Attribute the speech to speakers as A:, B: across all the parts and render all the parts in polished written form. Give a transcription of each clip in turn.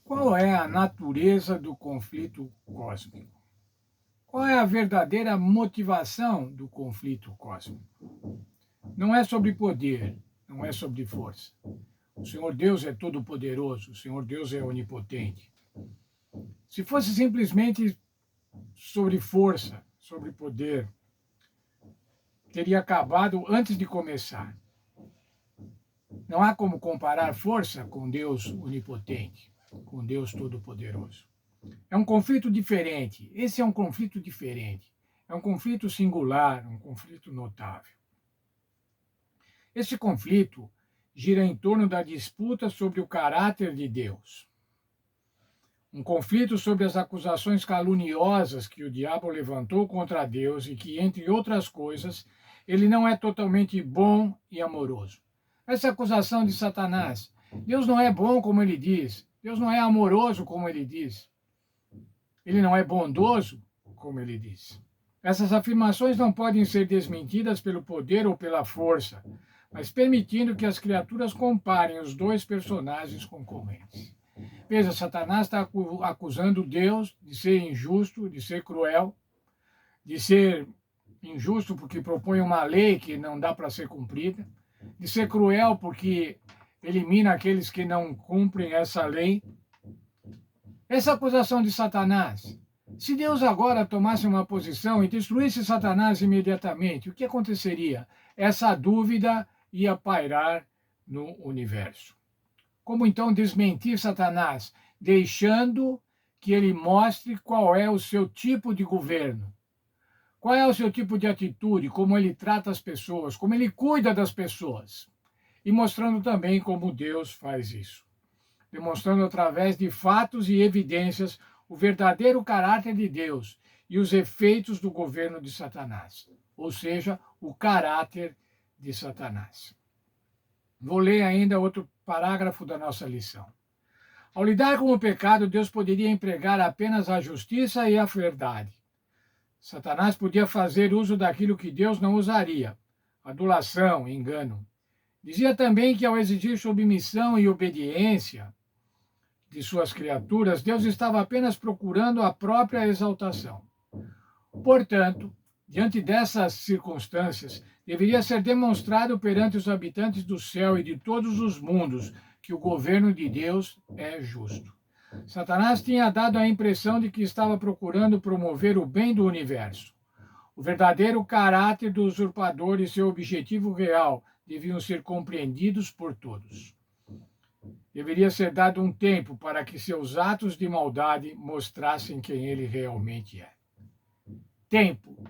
A: Qual é a natureza do conflito cósmico? Qual é a verdadeira motivação do conflito cósmico? Não é sobre poder, não é sobre força. O Senhor Deus é todo-poderoso, o Senhor Deus é onipotente. Se fosse simplesmente sobre força, sobre poder, teria acabado antes de começar. Não há como comparar força com Deus onipotente, com Deus todo-poderoso. É um conflito diferente. Esse é um conflito diferente. É um conflito singular, um conflito notável. Esse conflito gira em torno da disputa sobre o caráter de Deus. Um conflito sobre as acusações caluniosas que o diabo levantou contra Deus e que, entre outras coisas, ele não é totalmente bom e amoroso. Essa acusação de Satanás, Deus não é bom como ele diz, Deus não é amoroso como ele diz, ele não é bondoso como ele diz. Essas afirmações não podem ser desmentidas pelo poder ou pela força, mas permitindo que as criaturas comparem os dois personagens concorrentes. Veja, Satanás está acusando Deus de ser injusto, de ser cruel, de ser injusto porque propõe uma lei que não dá para ser cumprida, de ser cruel porque elimina aqueles que não cumprem essa lei. Essa acusação de Satanás, se Deus agora tomasse uma posição e destruísse Satanás imediatamente, o que aconteceria? Essa dúvida ia pairar no universo. Como então desmentir Satanás, deixando que ele mostre qual é o seu tipo de governo? Qual é o seu tipo de atitude, como ele trata as pessoas, como ele cuida das pessoas? E mostrando também como Deus faz isso. Demonstrando através de fatos e evidências o verdadeiro caráter de Deus e os efeitos do governo de Satanás, ou seja, o caráter de Satanás. Vou ler ainda outro parágrafo da nossa lição. Ao lidar com o pecado, Deus poderia empregar apenas a justiça e a verdade. Satanás podia fazer uso daquilo que Deus não usaria, adulação, engano. Dizia também que ao exigir submissão e obediência de suas criaturas, Deus estava apenas procurando a própria exaltação. Portanto, diante dessas circunstâncias, deveria ser demonstrado perante os habitantes do céu e de todos os mundos que o governo de Deus é justo. Satanás tinha dado a impressão de que estava procurando promover o bem do universo. O verdadeiro caráter do usurpador e seu objetivo real deviam ser compreendidos por todos. Deveria ser dado um tempo para que seus atos de maldade mostrassem quem ele realmente é.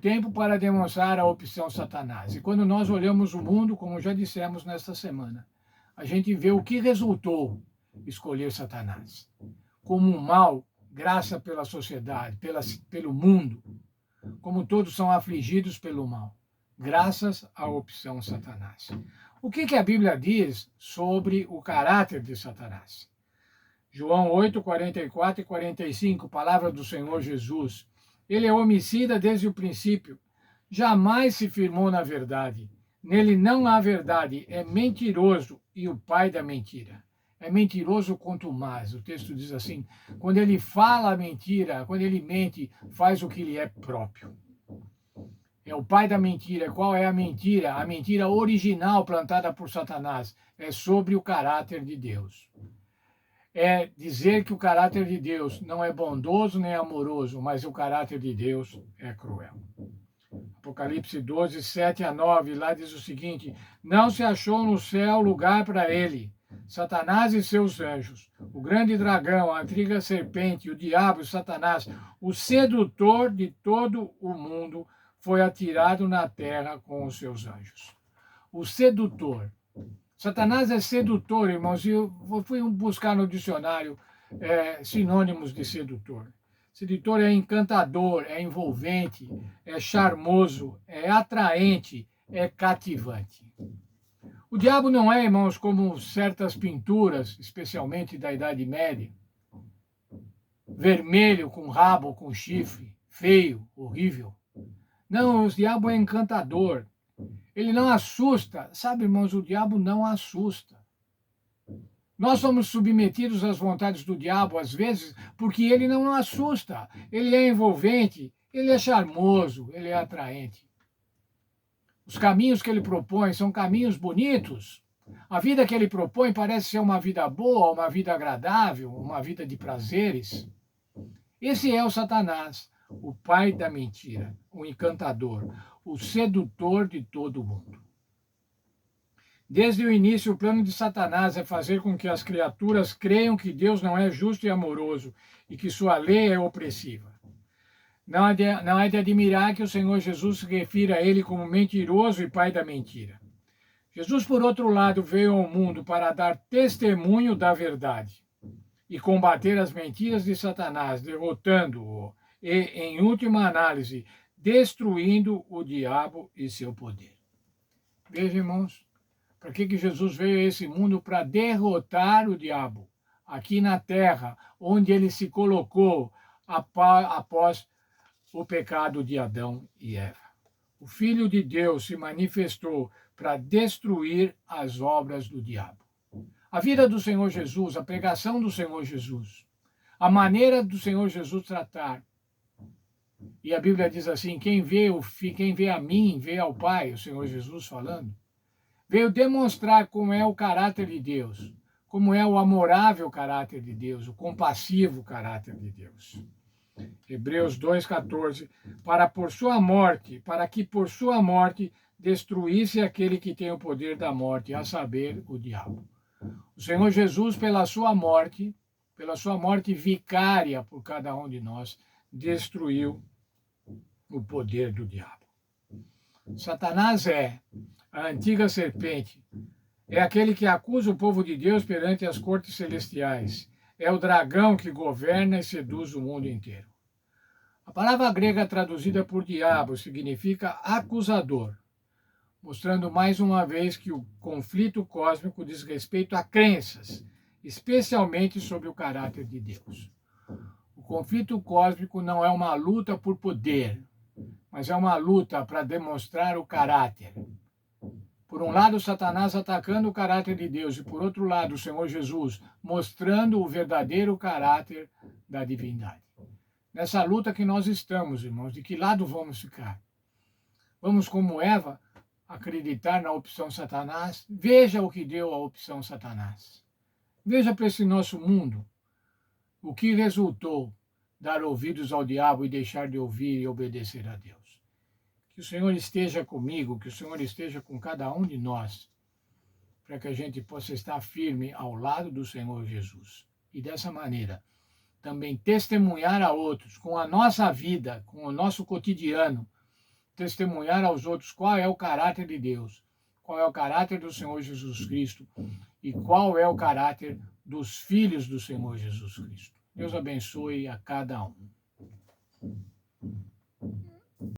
A: Tempo para demonstrar a opção Satanás. E quando nós olhamos o mundo, como já dissemos nesta semana, a gente vê o que resultou escolher Satanás. Como um mal, graça pela sociedade, pelo mundo, como todos são afligidos pelo mal, graças à opção Satanás. O que a Bíblia diz sobre o caráter de Satanás? João 8, 44 e 45, palavra do Senhor Jesus. Ele é homicida desde o princípio, jamais se firmou na verdade. Nele não há verdade, é mentiroso e o pai da mentira. É mentiroso quanto mais. O texto diz assim: quando ele fala a mentira, quando ele mente, faz o que lhe é próprio. É o pai da mentira. Qual é a mentira? A mentira original plantada por Satanás é sobre o caráter de Deus. É dizer que o caráter de Deus não é bondoso nem amoroso, mas o caráter de Deus é cruel. Apocalipse 12, 7 a 9, lá diz o seguinte: não se achou no céu lugar para ele. Satanás e seus anjos, o grande dragão, a antiga serpente, o diabo e Satanás, o sedutor de todo o mundo, foi atirado na terra com os seus anjos. O sedutor. Satanás é sedutor, irmãos, e eu fui buscar no dicionário sinônimos de sedutor. Sedutor é encantador, é envolvente, é charmoso, é atraente, é cativante. O diabo não é, irmãos, como certas pinturas, especialmente da Idade Média, vermelho, com rabo, com chifre, feio, horrível. Não, o diabo é encantador. Ele não assusta. Sabe, irmãos, o diabo não assusta. Nós somos submetidos às vontades do diabo, às vezes, porque ele não nos assusta. Ele é envolvente, ele é charmoso, ele é atraente. Os caminhos que ele propõe são caminhos bonitos. A vida que ele propõe parece ser uma vida boa, uma vida agradável, uma vida de prazeres. Esse é o Satanás, o pai da mentira, o encantador, o sedutor de todo mundo. Desde o início, o plano de Satanás é fazer com que as criaturas creiam que Deus não é justo e amoroso e que sua lei é opressiva. Não é de admirar que o Senhor Jesus se refira a ele como mentiroso e pai da mentira. Jesus, por outro lado, veio ao mundo para dar testemunho da verdade e combater as mentiras de Satanás, derrotando-o e, em última análise, destruindo o diabo e seu poder. Veja, irmãos, para que Jesus veio a esse mundo? Para derrotar o diabo aqui na terra, onde ele se colocou após o pecado de Adão e Eva. O Filho de Deus se manifestou para destruir as obras do diabo. A vida do Senhor Jesus, a pregação do Senhor Jesus, a maneira do Senhor Jesus tratar. E a Bíblia diz assim: quem vê a mim, vê ao Pai, o Senhor Jesus falando. Veio demonstrar como é o caráter de Deus, como é o amorável caráter de Deus, o compassivo caráter de Deus. Hebreus 2,14, para que por sua morte destruísse aquele que tem o poder da morte, a saber, o diabo. O Senhor Jesus, pela sua morte vicária por cada um de nós, destruiu o poder do diabo. Satanás é a antiga serpente, é aquele que acusa o povo de Deus perante as cortes celestiais, é o dragão que governa e seduz o mundo inteiro. A palavra grega traduzida por diabo significa acusador, mostrando mais uma vez que o conflito cósmico diz respeito a crenças, especialmente sobre o caráter de Deus. O conflito cósmico não é uma luta por poder, mas é uma luta para demonstrar o caráter. Por um lado, Satanás atacando o caráter de Deus, e por outro lado, o Senhor Jesus mostrando o verdadeiro caráter da divindade. Nessa luta que nós estamos, irmãos, de que lado vamos ficar? Vamos, como Eva, acreditar na opção Satanás? Veja o que deu a opção Satanás. Veja para esse nosso mundo o que resultou dar ouvidos ao diabo e deixar de ouvir e obedecer a Deus. Que o Senhor esteja comigo, que o Senhor esteja com cada um de nós, para que a gente possa estar firme ao lado do Senhor Jesus. E dessa maneira, também testemunhar a outros, com a nossa vida, com o nosso cotidiano, testemunhar aos outros qual é o caráter de Deus, qual é o caráter do Senhor Jesus Cristo e qual é o caráter dos filhos do Senhor Jesus Cristo. Deus abençoe a cada um.